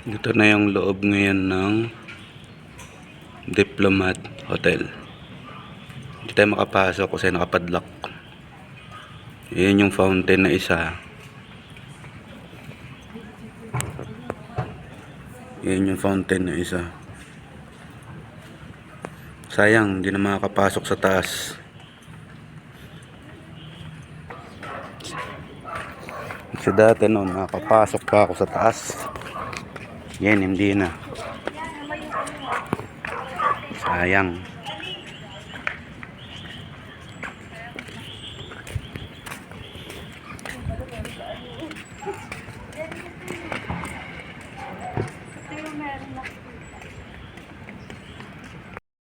Dito na yung loob ngayon ng Diplomat Hotel. Hindi tayo makapasok kasi nakapadlock. Yan yung fountain na isa. Yan yung fountain na isa. Sayang, hindi na makakapasok sa taas. Kasi dati noon, nakapasok pa ako sa taas. Yan, hindi na. Sayang.